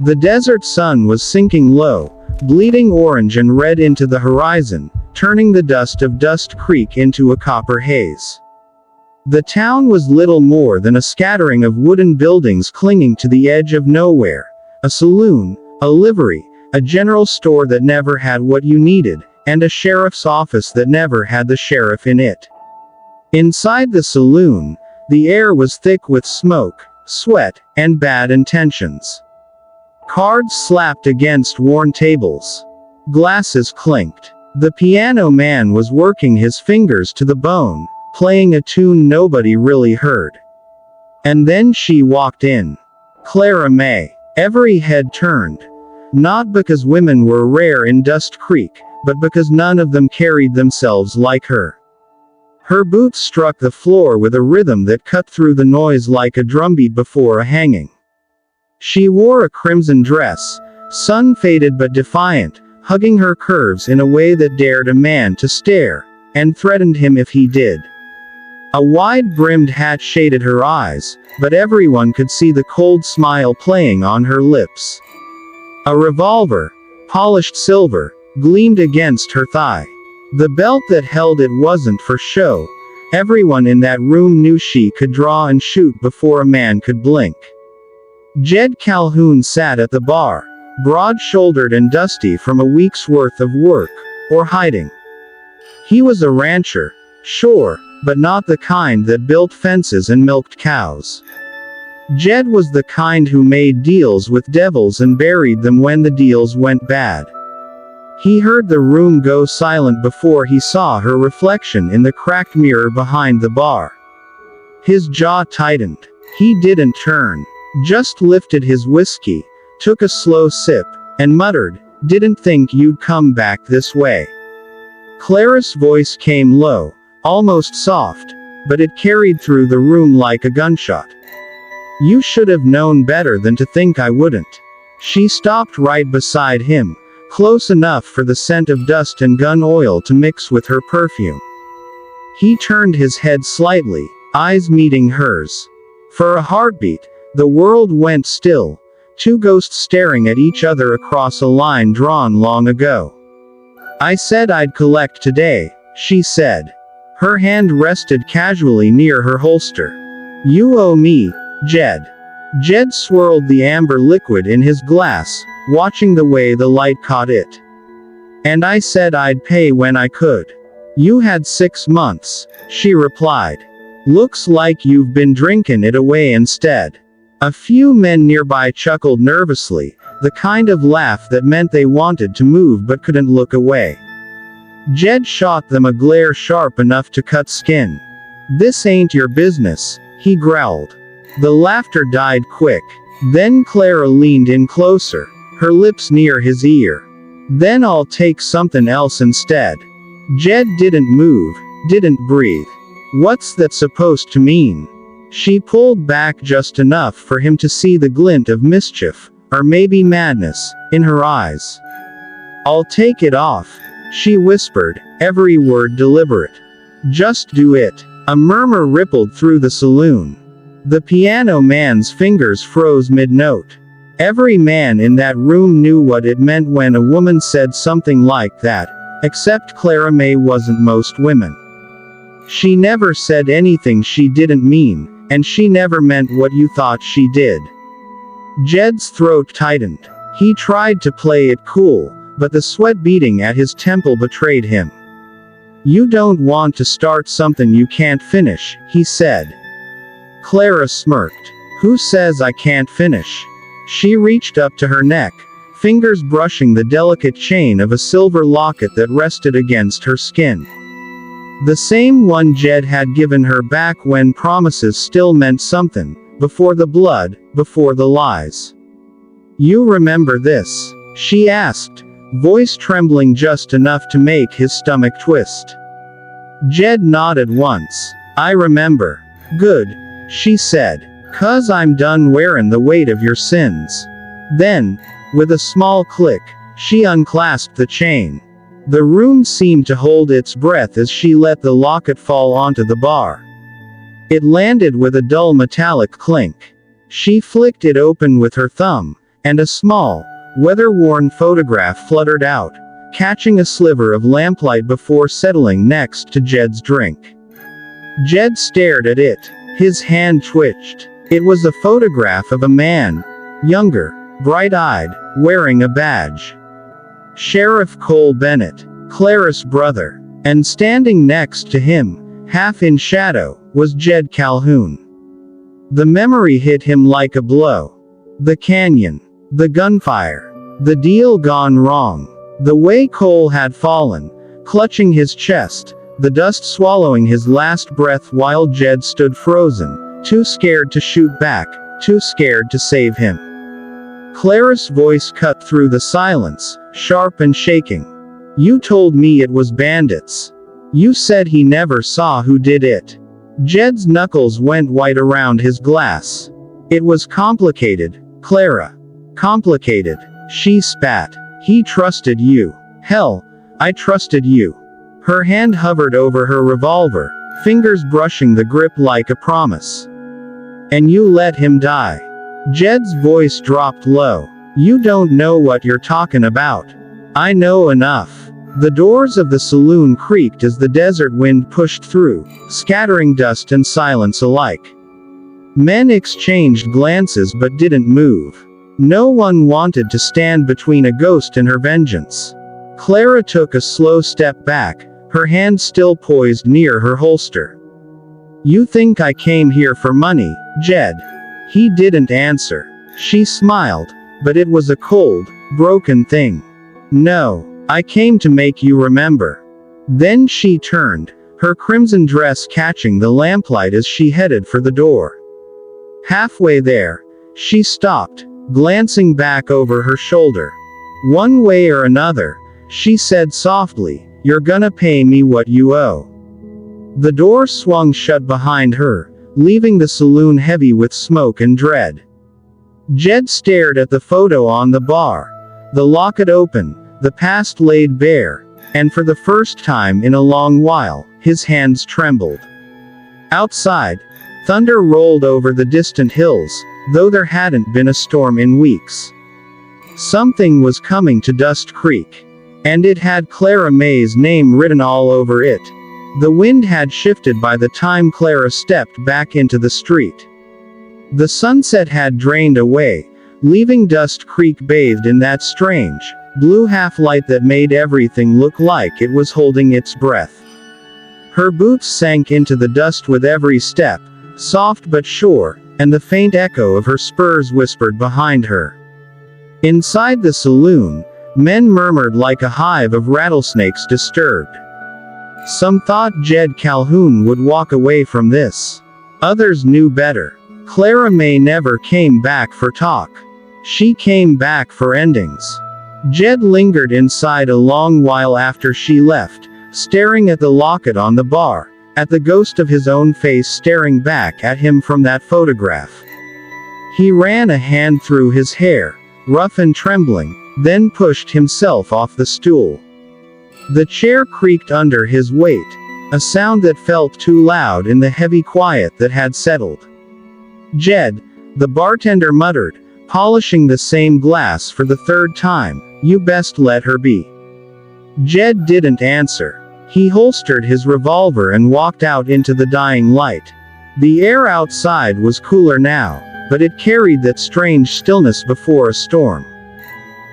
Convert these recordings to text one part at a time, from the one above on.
The desert sun was sinking low, bleeding orange and red into the horizon, turning the dust of Dust Creek into a copper haze. The town was little more than a scattering of wooden buildings clinging to the edge of nowhere. A saloon, a livery, a general store that never had what you needed, and a sheriff's office that never had the sheriff in it. Inside the saloon, the air was thick with smoke, sweat, and bad intentions. Cards slapped against worn tables. Glasses clinked. The piano man was working his fingers to the bone, playing a tune nobody really heard. And then she walked in. Clara May. Every head turned. Not because women were rare in Dust Creek, but because none of them carried themselves like her. Her boots struck the floor with a rhythm that cut through the noise like a drumbeat before a hanging. She wore a crimson dress, sun-faded but defiant, hugging her curves in a way that dared a man to stare, and threatened him if he did. A wide-brimmed hat shaded her eyes, but everyone could see the cold smile playing on her lips. A revolver, polished silver, gleamed against her thigh. The belt that held it wasn't for show. Everyone in that room knew she could draw and shoot before a man could blink. Jed Calhoun sat at the bar, broad-shouldered and dusty from a week's worth of work, or hiding. He was a rancher, sure, but not the kind that built fences and milked cows. Jed was the kind who made deals with devils and buried them when the deals went bad. He heard the room go silent before he saw her reflection in the cracked mirror behind the bar. His jaw tightened. He didn't turn. Just lifted his whiskey, took a slow sip, and muttered, "Didn't think you'd come back this way." Clara's voice came low, almost soft, but it carried through the room like a gunshot. "You should have known better than to think I wouldn't." She stopped right beside him, close enough for the scent of dust and gun oil to mix with her perfume. He turned his head slightly, eyes meeting hers. For a heartbeat, the world went still, two ghosts staring at each other across a line drawn long ago. "I said I'd collect today," she said. Her hand rested casually near her holster. "You owe me, Jed." Jed swirled the amber liquid in his glass, watching the way the light caught it. "And I said I'd pay when I could." "You had 6 months," she replied. "Looks like you've been drinking it away instead." A few men nearby chuckled nervously, the kind of laugh that meant they wanted to move but couldn't look away. Jed shot them a glare sharp enough to cut skin. "This ain't your business," he growled. The laughter died quick. Then Clara leaned in closer, her lips near his ear. "Then I'll take something else instead." Jed didn't move, didn't breathe. "What's that supposed to mean?" She pulled back just enough for him to see the glint of mischief, or maybe madness, in her eyes. "I'll take it off," she whispered, every word deliberate. "Just do it." A murmur rippled through the saloon. The piano man's fingers froze mid-note. Every man in that room knew what it meant when a woman said something like that, except Clara May wasn't most women. She never said anything she didn't mean, and she never meant what you thought she did. Jed's throat tightened. He tried to play it cool, but the sweat beating at his temple betrayed him. "You don't want to start something you can't finish," he said. Clara smirked. "Who says I can't finish?" She reached up to her neck, fingers brushing the delicate chain of a silver locket that rested against her skin. The same one Jed had given her back when promises still meant something, before the blood, before the lies. "You remember this?" she asked, voice trembling just enough to make his stomach twist. Jed nodded once. "I remember." "Good," she said. "'Cause I'm done wearing the weight of your sins." Then, with a small click, she unclasped the chain. The room seemed to hold its breath as she let the locket fall onto the bar. It landed with a dull metallic clink. She flicked it open with her thumb, and a small, weather-worn photograph fluttered out, catching a sliver of lamplight before settling next to Jed's drink. Jed stared at it. His hand twitched. It was a photograph of a man, younger, bright-eyed, wearing a badge. Sheriff Cole Bennett, Clara's brother. And standing next to him, half in shadow, was Jed Calhoun. The memory hit him like a blow. The canyon. The gunfire. The deal gone wrong. The way Cole had fallen, clutching his chest, the dust swallowing his last breath while Jed stood frozen, too scared to shoot back, too scared to save him. Clara's voice cut through the silence, sharp and shaking. "You told me it was bandits. You said he never saw who did it." Jed's knuckles went white around his glass. "It was complicated, Clara. Complicated," she spat. "He trusted you. Hell, I trusted you." Her hand hovered over her revolver, fingers brushing the grip like a promise. "And you let him die." Jed's voice dropped low. "You don't know what you're talking about." "I know enough." The doors of the saloon creaked as the desert wind pushed through, scattering dust and silence alike. Men exchanged glances but didn't move. No one wanted to stand between a ghost and her vengeance. Clara took a slow step back, her hand still poised near her holster. "You think I came here for money, Jed?" He didn't answer. She smiled, but it was a cold, broken thing. "No, I came to make you remember." Then she turned, her crimson dress catching the lamplight as she headed for the door. Halfway there, she stopped, glancing back over her shoulder. "One way or another," she said softly, "you're gonna pay me what you owe." The door swung shut behind her, leaving the saloon heavy with smoke and dread. Jed stared at the photo on the bar. The locket open, the past laid bare, and for the first time in a long while, his hands trembled. Outside, thunder rolled over the distant hills, though there hadn't been a storm in weeks. Something was coming to Dust Creek. And it had Clara May's name written all over it. The wind had shifted by the time Clara stepped back into the street. The sunset had drained away, leaving Dust Creek bathed in that strange, blue half-light that made everything look like it was holding its breath. Her boots sank into the dust with every step, soft but sure, and the faint echo of her spurs whispered behind her. Inside the saloon, men murmured like a hive of rattlesnakes disturbed. Some thought Jed Calhoun would walk away from this. Others knew better. Clara May never came back for talk. She came back for endings. Jed lingered inside a long while after she left, staring at the locket on the bar, at the ghost of his own face staring back at him from that photograph. He ran a hand through his hair, rough and trembling, then pushed himself off the stool. The chair creaked under his weight, a sound that felt too loud in the heavy quiet that had settled. "Jed," the bartender muttered, polishing the same glass for the third time, "you best let her be." Jed didn't answer. He holstered his revolver and walked out into the dying light. The air outside was cooler now, but it carried that strange stillness before a storm.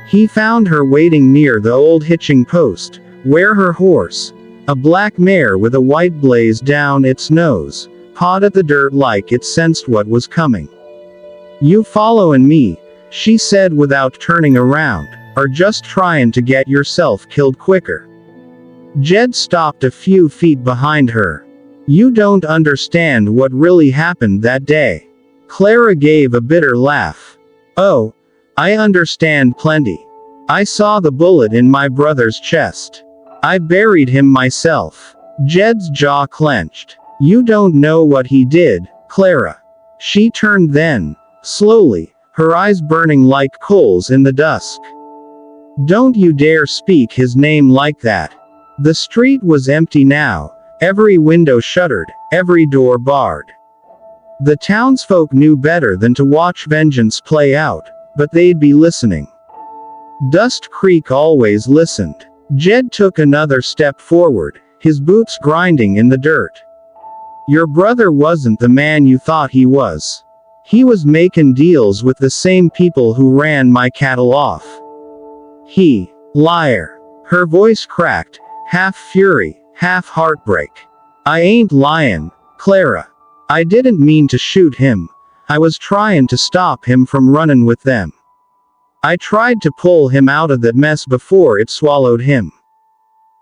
He found her waiting near the old hitching post, where her horse, a black mare with a white blaze down its nose, pawed at the dirt like it sensed what was coming. "You followin' me," she said without turning around, "or just trying to get yourself killed quicker?" Jed stopped a few feet behind her. "You don't understand what really happened that day." Clara gave a bitter laugh. "Oh, I understand plenty. I saw the bullet in my brother's chest. I buried him myself." Jed's jaw clenched. "You don't know what he did, Clara." She turned then, slowly, her eyes burning like coals in the dusk. "Don't you dare speak his name like that." The street was empty now, every window shuttered, every door barred. The townsfolk knew better than to watch vengeance play out, but they'd be listening. Dust Creek always listened. Jed took another step forward, his boots grinding in the dirt. Your brother wasn't the man you thought he was. He was making deals with the same people who ran my cattle off. Liar. Her voice cracked, half fury, half heartbreak. I ain't lying, Clara. I didn't mean to shoot him. I was trying to stop him from running with them. I tried to pull him out of that mess before it swallowed him.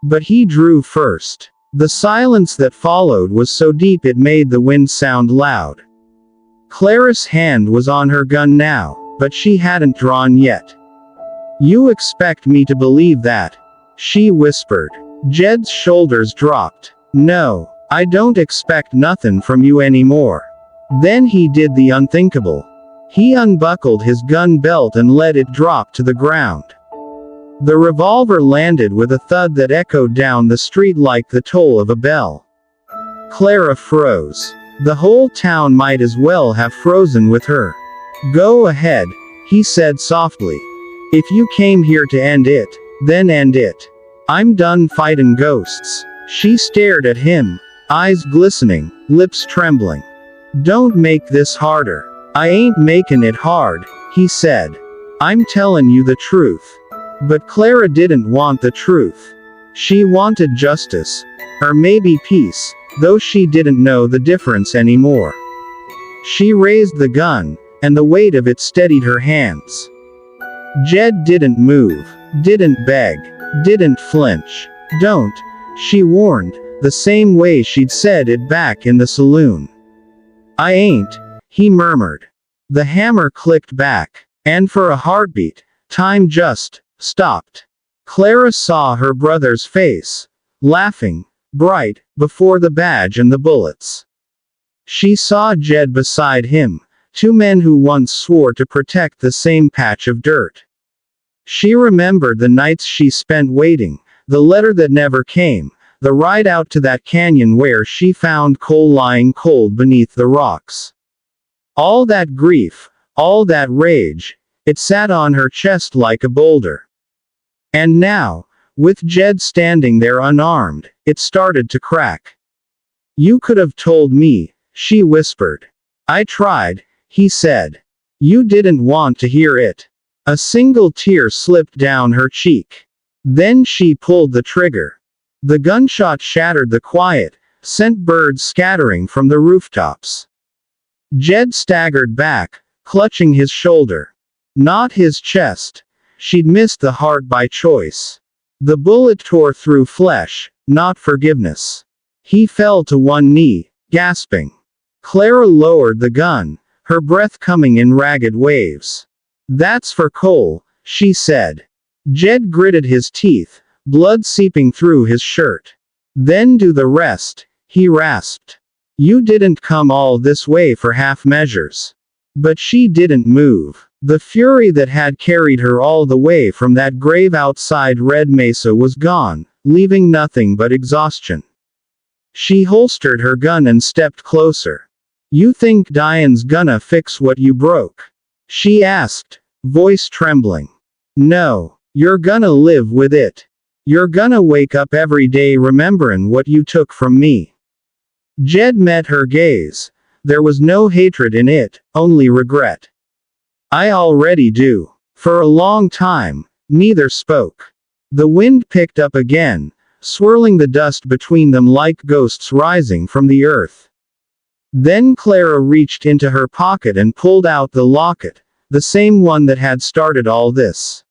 But he drew first. The silence that followed was so deep it made the wind sound loud. Clara's hand was on her gun now, but she hadn't drawn yet. You expect me to believe that? She whispered. Jed's shoulders dropped. No, I don't expect nothing from you anymore. Then he did the unthinkable. He unbuckled his gun belt and let it drop to the ground. The revolver landed with a thud that echoed down the street like the toll of a bell. Clara froze. The whole town might as well have frozen with her. Go ahead, he said softly. If you came here to end it, then end it. I'm done fighting ghosts. She stared at him, eyes glistening, lips trembling. Don't make this harder. I ain't making it hard, he said. I'm telling you the truth. But Clara didn't want the truth. She wanted justice, or maybe peace, though she didn't know the difference anymore. She raised the gun, and the weight of it steadied her hands. Jed didn't move, didn't beg, didn't flinch. Don't, she warned, the same way she'd said it back in the saloon. I ain't, he murmured. The hammer clicked back, and for a heartbeat, time just stopped. Clara saw her brother's face, laughing, bright, before the badge and the bullets. She saw Jed beside him, two men who once swore to protect the same patch of dirt. She remembered the nights she spent waiting, the letter that never came, the ride out to that canyon where she found Cole lying cold beneath the rocks. All that grief, all that rage, it sat on her chest like a boulder. And now, with Jed standing there unarmed, it started to crack. You could have told me, she whispered. I tried, he said. You didn't want to hear it. A single tear slipped down her cheek. Then she pulled the trigger. The gunshot shattered the quiet, sent birds scattering from the rooftops. Jed staggered back, clutching his shoulder. Not his chest. She'd missed the heart by choice. The bullet tore through flesh, not forgiveness. He fell to one knee, gasping. Clara lowered the gun, her breath coming in ragged waves. That's for Cole, she said. Jed gritted his teeth, blood seeping through his shirt. Then do the rest, he rasped. You didn't come all this way for half measures. But she didn't move. The fury that had carried her all the way from that grave outside Red Mesa was gone, leaving nothing but exhaustion. She holstered her gun and stepped closer. You think dying's gonna fix what you broke? She asked, voice trembling. No, you're gonna live with it. You're gonna wake up every day remembering what you took from me. Jed met her gaze. There was no hatred in it, only regret. I already do. For a long time, neither spoke. The wind picked up again, swirling the dust between them like ghosts rising from the earth. Then Clara reached into her pocket and pulled out the locket, the same one that had started all this.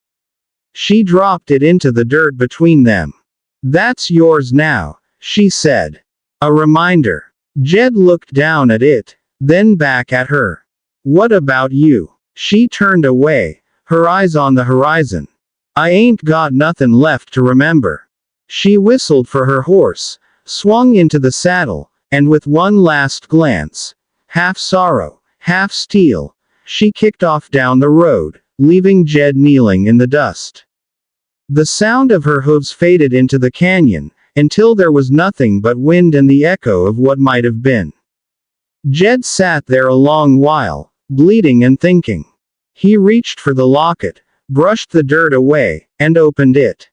She dropped it into the dirt between them. That's yours now, she said. A reminder. Jed looked down at it, then back at her. What about you? She turned away, her eyes on the horizon. I ain't got nothing left to remember. She whistled for her horse, swung into the saddle, and with one last glance, half sorrow, half steel, she kicked off down the road, leaving Jed kneeling in the dust. The sound of her hooves faded into the canyon, until there was nothing but wind and the echo of what might have been. Jed sat there a long while, bleeding and thinking. He reached for the locket, brushed the dirt away, and opened it.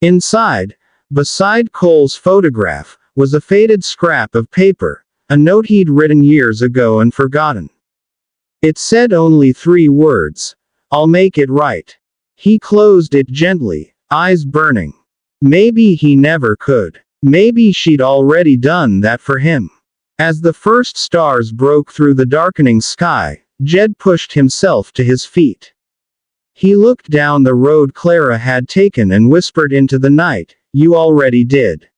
Inside, beside Cole's photograph, was a faded scrap of paper, a note he'd written years ago and forgotten. It said only 3 words: "I'll make it right." He closed it gently, eyes burning. Maybe he never could. Maybe she'd already done that for him. As the first stars broke through the darkening sky, Jed pushed himself to his feet. He looked down the road Clara had taken and whispered into the night, "You already did."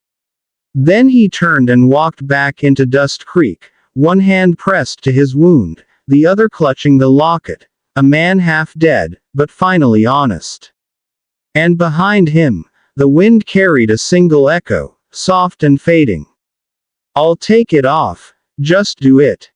Then he turned and walked back into Dust Creek, one hand pressed to his wound, the other clutching the locket, a man half dead, but finally honest. And behind him, the wind carried a single echo, soft and fading. "I'll take it off, just do it."